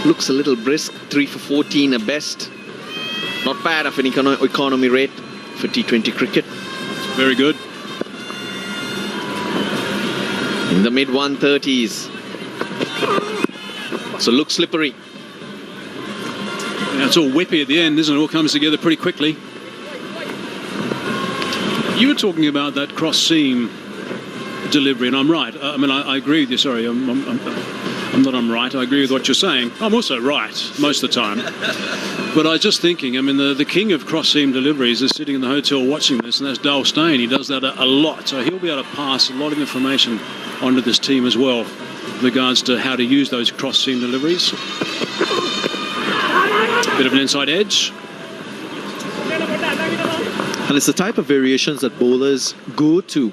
Looks a little brisk. 3 for 14 at best. Not bad of an economy rate for T20 cricket. Very good. In the mid 130s. So looks slippery. Yeah, it's all whippy at the end, isn't it? It all comes together pretty quickly. You were talking about that cross seam delivery, and I'm right. I mean, I agree with you. Sorry, I'm right. I agree with what you're saying. I'm also right most of the time. But I was just thinking, I mean, the king of cross seam deliveries is sitting in the hotel watching this, and that's Dale Steyn. He does that a lot, so he'll be able to pass a lot of information onto this team as well with regards to how to use those cross seam deliveries. Bit of an inside edge. And it's the type of variations that bowlers go to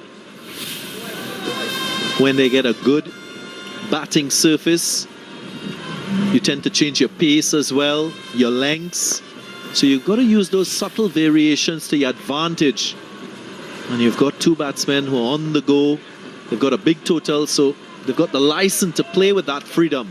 when they get a good batting surface. You tend to change your pace as well, your lengths. So you've got to use those subtle variations to your advantage. And you've got two batsmen who are on the go. They've got a big total, so they've got the license to play with that freedom.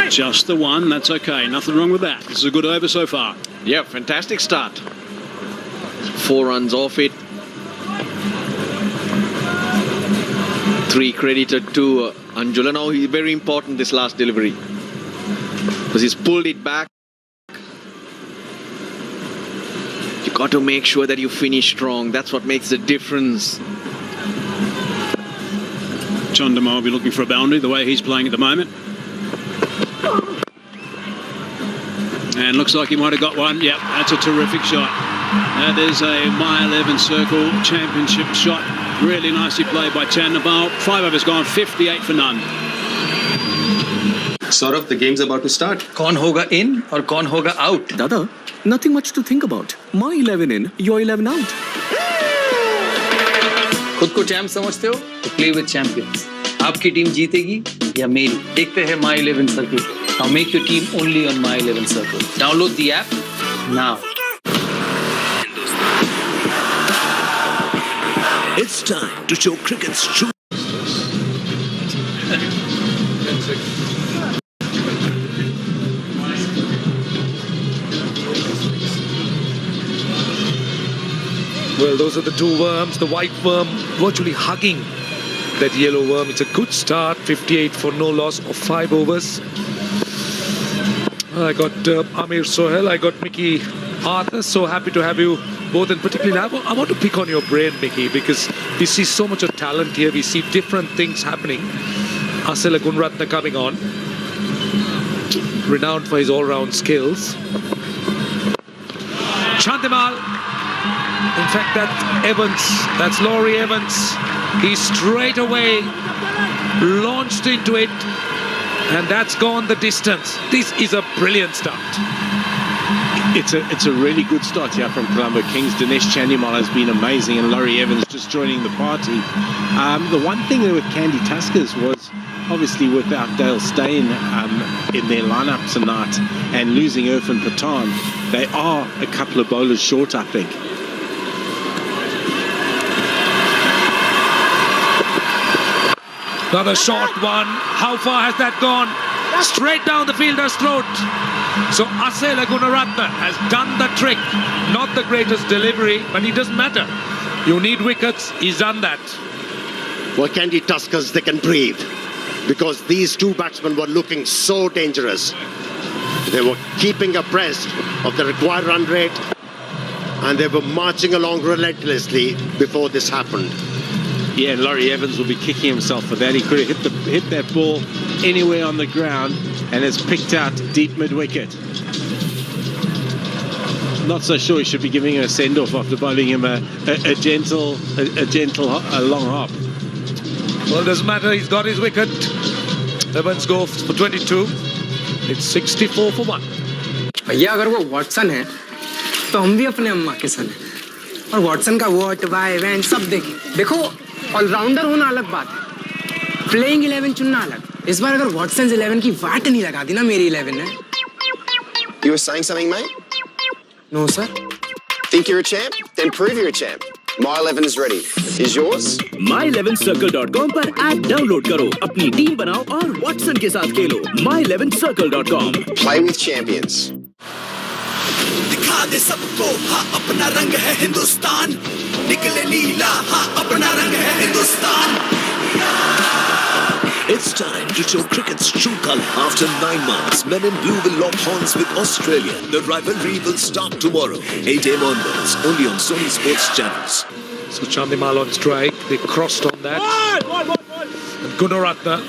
Just the one, that's okay. Nothing wrong with that. This is a good over so far. Yeah, fantastic start. 4 runs off it. 3 credited to Anjula. Now he's very important this last delivery, because he's pulled it back. You got to make sure that you finish strong. That's what makes the difference. Chandama will be looking for a boundary the way he's playing at the moment. And looks like he might have got one. Yep, that's a terrific shot. That is a My 11 Circle Championship shot. Really nicely played by Chandama. 5 overs gone, 58 for none. Saurav, the game's about to start. Kaun hoga in or kaun hoga out? Dada, nothing much to think about. My 11 in, your 11 out. खुद को champ समझते हो तो play with champions. आपकी team जीतेगी या मेरी? देखते हैं My 11 Circle. Now make your team only on My 11 Circle. Download the app now. It's time to show cricket's true. Well, those are the two worms, the white worm virtually hugging that yellow worm. It's a good start, 58 for no loss of 5 overs. I got Amir Sohail, I got Mickey Arthur. So happy to have you both, and particularly I want to pick on your brain, Mickey, because we see so much of talent here. We see different things happening. Asela Gunratna coming on, renowned for his all-round skills. Chandimal, in fact, that's Laurie Evans. He straight away launched into it, and that's gone the distance. This is a brilliant start. It's a really good start here from Colombo Kings. Dinesh Chandimal has been amazing, and Laurie Evans just joining the party. The one thing with Kandy Tuskers was obviously without Dale Steyn in their lineup tonight and losing Irfan Pathan, they are a couple of bowlers short, I think. Another short one. How far has that gone? Straight down the fielder's throat. So Asela Gunaratne has done the trick. Not the greatest delivery, but it doesn't matter. You need wickets. He's done that. Well, Kandy Tuskers, they can breathe, because these two batsmen were looking so dangerous. They were keeping abreast of the required run rate, and they were marching along relentlessly before this happened. Yeah, and Laurie Evans will be kicking himself for that. He could have hit that ball anywhere on the ground, and it's picked out deep mid-wicket. Not so sure he should be giving him a send-off after bowling him a gentle long hop. Well, doesn't matter. He's got his wicket. Evans goes for 22. It's 64 for 1. भैया अगर वो Watson है तो हम भी अपने अम्मा के सन हैं, और वॉटसन का वॉट वाई वैन सब देखो ऑलराउंडर होना अलग बात है, प्लेइंग 11 चुनना अलग. इस बार अगर वॉटसन 11 की वाट नहीं लगा दी ना मेरी 11 ने, You were saying something, mate? No, sir. Think you're a champ? Then prove you're a champ. My 11 is ready. Is yours? My11circle.com पर ऐप डाउनलोड करो, अपनी टीम बनाओ और वॉटसन के साथ खेलो. My11circle.com. Play with champions. दिखा दे सबको हाँ अपना रंग है हिंदुस्तान, निकले नीला हाँ अपना रंग है Hindustan. It's time to show cricket's true colour. After 9 months, Men in Blue will lock horns with Australia. The rivalry will start tomorrow, 8 AM onwards, only on Sony Sports channels. So Chandimal on strike. They crossed on that. And Gunaratne,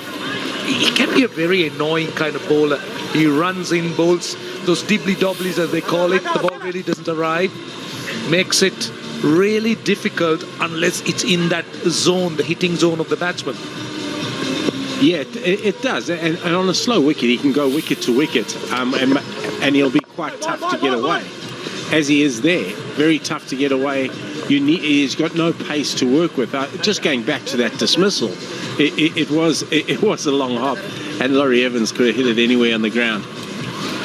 he can be a very annoying kind of bowler. He runs in, bowls those dibbly-dobblies as they call it. The ball really doesn't arrive. Makes it really difficult unless it's in that zone, the hitting zone of the batsman. Yeah, it does. And on a slow wicket, he can go wicket to wicket, and he'll be quite tough to get away. As he is there, very tough to get away. He's got no pace to work with. Just going back to that dismissal, it was a long hop, and Laurie Evans could have hit it anywhere on the ground.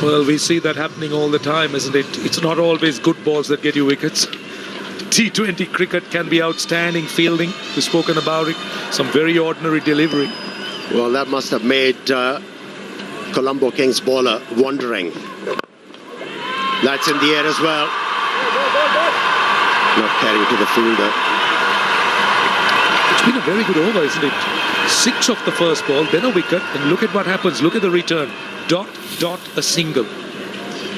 Well, we see that happening all the time, isn't it? It's not always good balls that get you wickets. T20 cricket can be outstanding fielding. We've spoken about it. Some very ordinary delivery. Well, that must have made Colombo Kings bowler wondering. That's in the air as well. Not carrying to the fielder. It's been a very good over, isn't it? 6 off the first ball, then a wicket, and look at what happens. Look at the return. Dot, dot, a single.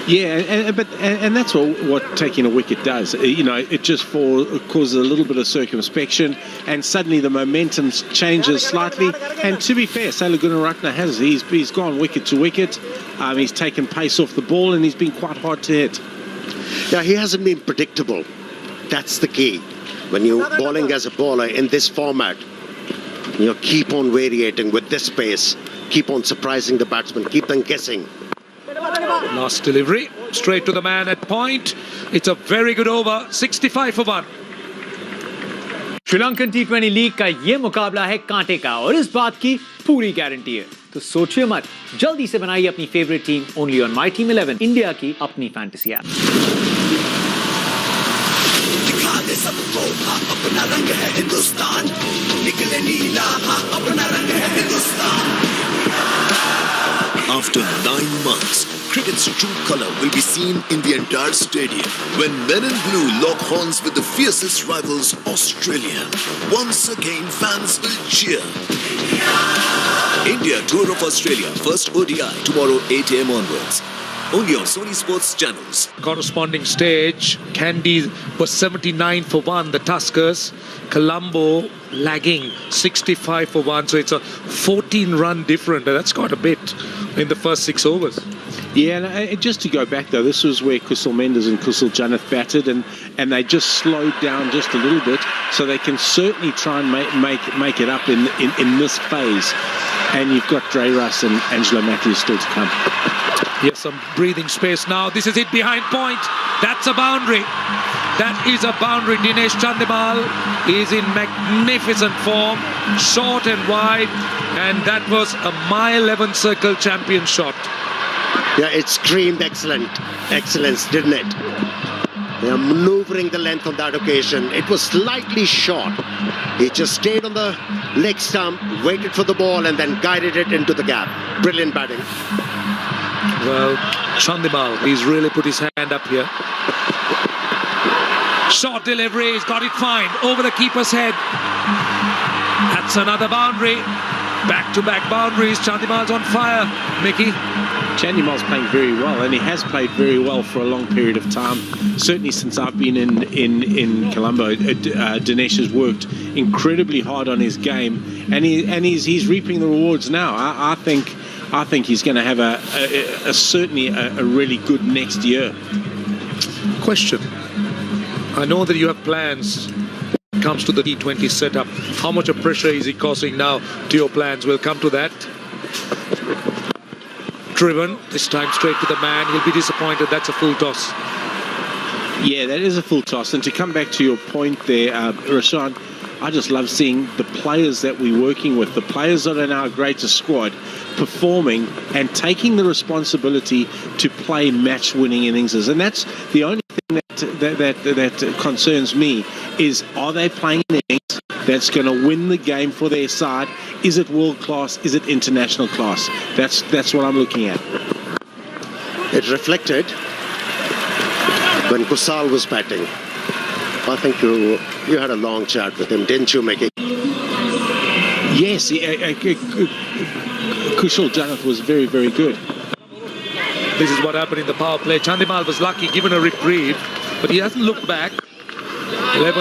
Yeah, and that's what taking a wicket does. You know, it just causes a little bit of circumspection, and suddenly the momentum changes slightly. And to be fair, Sailor Gunaratne he's gone wicket to wicket. He's taken pace off the ball, and he's been quite hard to hit. Yeah, he hasn't been predictable. That's the key. When you're bowling as a bowler in this format, you keep on variating with this pace, keep on surprising the batsman, keep them guessing. Last delivery, straight to the man at point. It's a very good over, 65 for 1. Sri Lankan T20 league का ये मुकाबला है कांटे का और इस बात की पूरी गारंटी है. तो सोचिए मत, जल्दी से बनाइए अपनी favourite team only on my team 11, India की अपनी फैंटेसी ऐप. दिखा दे सबको हाँ अपना रंग है हिंदुस्तान, निकले नीला हाँ अपना रंग है Hindustan. After 9 months, cricket's true colour will be seen in the entire stadium when Men in Blue lock horns with the fiercest rivals, Australia. Once again, fans will cheer. India Tour of Australia, first ODI, tomorrow 8 AM onwards. Only on Sony Sports channels. Corresponding stage, Kandy was 79 for 1, the Tuskers. Colombo lagging 65 for 1, so it's a 14-run difference. That's quite a bit in the first 6 overs. Yeah, and just to go back though, this was where Kusal Mendes and Kusal Janeth batted, and they just slowed down just a little bit, so they can certainly try and make it up in this phase. And you've got Dre Russ and Angelo Matthews still to come. Here's some breathing space now. This is it behind point. That's a boundary. That is a boundary. Dinesh Chandimal is in magnificent form, short and wide, and that was a My 11 circle champion shot. Yeah, it screamed excellence, didn't it? They are maneuvering the length on that occasion. It was slightly short. He just stayed on the leg stump, waited for the ball, and then guided it into the gap. Brilliant batting. Well, Chandimal, he's really put his hand up here. Short delivery, he's got it fine, over the keeper's head. That's another boundary. Back-to-back boundaries. Chandimal's on fire, Mickey. Chandimal's playing very well, and he has played very well for a long period of time. Certainly since I've been in Colombo, Dinesh has worked incredibly hard on his game, and he's reaping the rewards now. I think he's going to have certainly a really good next year. Question. I know that you have plans when it comes to the T20 setup. How much of pressure is he causing now to your plans? We'll come to that. Driven, this time straight to the man. He'll be disappointed. That's a full toss. Yeah, that is a full toss. And to come back to your point there, Rashad, I just love seeing the players that we're working with, the players that are in our greatest squad, performing and taking the responsibility to play match-winning innings. And that's the only thing that concerns me is, are they playing an innings that's going to win the game for their side? Is it world class? Is it international class? That's what I'm looking at. It reflected when Kusal was batting. I think you had a long chat with him, didn't you, Mickey? Yes, Kushal Janath was very, very good. This is what happened in the power play. Chandimal was lucky, given a reprieve, but he hasn't looked back. 11